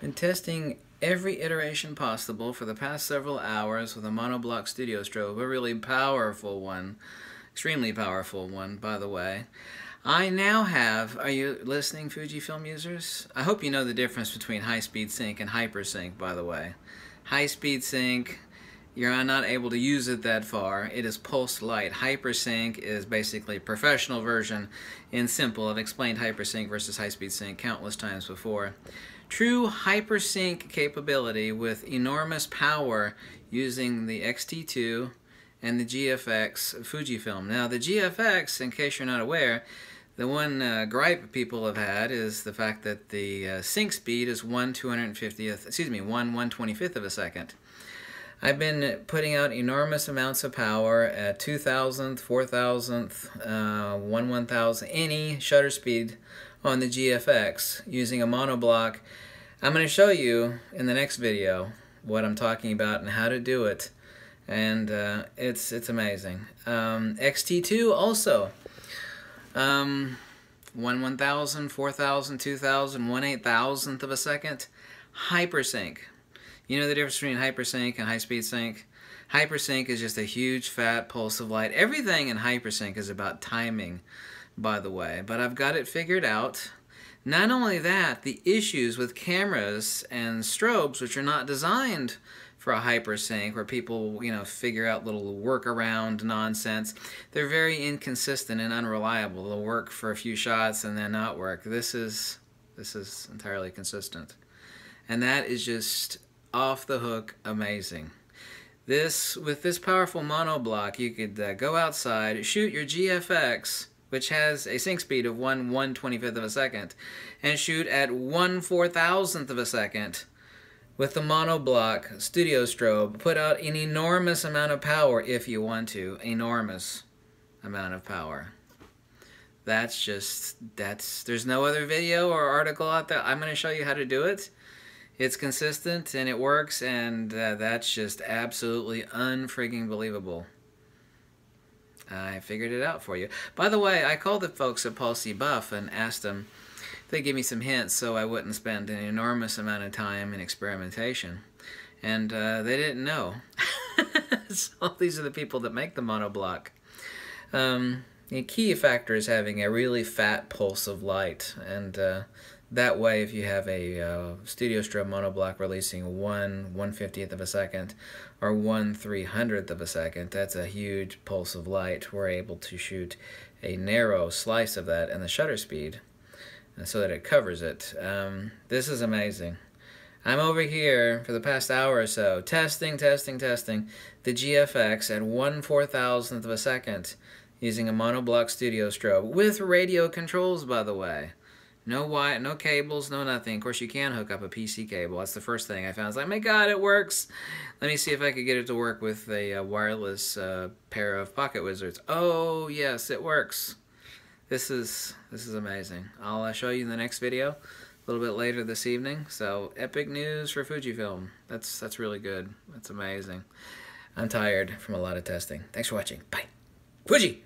Been testing every iteration possible for the past several hours with a monoblock studio strobe, a really powerful one, extremely powerful one, by the way. I now have, are you listening, Fujifilm users? I hope you know the difference between high-speed sync and hypersync, by the way. High-speed sync, you're not able to use it that far. It is pulsed light. Hypersync is basically a professional version in simple. I've explained hypersync versus high-speed sync countless times before. True hypersync capability with enormous power using the X-T2 and the GFX Fujifilm. Now the GFX, in case you're not aware, the one gripe people have had is the fact that the sync speed is 1/125th of a second. I've been putting out enormous amounts of power at 2,000th, 4,000th, 1/1000th, any shutter speed on the GFX using a monoblock. I'm going to show you in the next video what I'm talking about and how to do it, and it's amazing. X-T2 also. 1/1000, 4,000, 2,000, 1/8000th of a second. Hypersync. You know the difference between hypersync and high-speed sync? Hypersync is just a huge fat pulse of light. Everything in hypersync is about timing, by the way, but I've got it figured out. Not only that, the issues with cameras and strobes, which are not designed for a hypersync, where people, figure out little workaround nonsense, they're very inconsistent and unreliable. They'll work for a few shots and then not work. This is entirely consistent, and that is just off the hook amazing. With this powerful monoblock, you could go outside, shoot your GFX, which has a sync speed of 1/125th of a second, and shoot at 1/4000th of a second with the monoblock studio strobe. Put out an enormous amount of power if you want to. Enormous amount of power. There's no other video or article out there. I'm going to show you how to do it. It's consistent and it works, and that's just absolutely unfreaking believable. I figured it out for you. By the way, I called the folks at Palsy Buff and asked them if they'd give me some hints so I wouldn't spend an enormous amount of time in experimentation. And they didn't know. So these are the people that make the monoblock. The key factor is having a really fat pulse of light, and that way, if you have a studio strobe monoblock releasing 1/150th of a second or 1/300th of a second, that's a huge pulse of light. We're able to shoot a narrow slice of that and the shutter speed so that it covers it. This is amazing. I'm over here for the past hour or so testing the GFX at 1/4000th of a second using a monoblock studio strobe with radio controls, by the way. No wire, no cables, no nothing. Of course, you can hook up a PC cable. That's the first thing I found. I was like, my God, it works. Let me see if I could get it to work with a wireless pair of pocket wizards. Oh, yes, it works. This is amazing. I'll show you in the next video a little bit later this evening. So, epic news for Fujifilm. That's really good. That's amazing. I'm tired from a lot of testing. Thanks for watching. Bye. Fuji!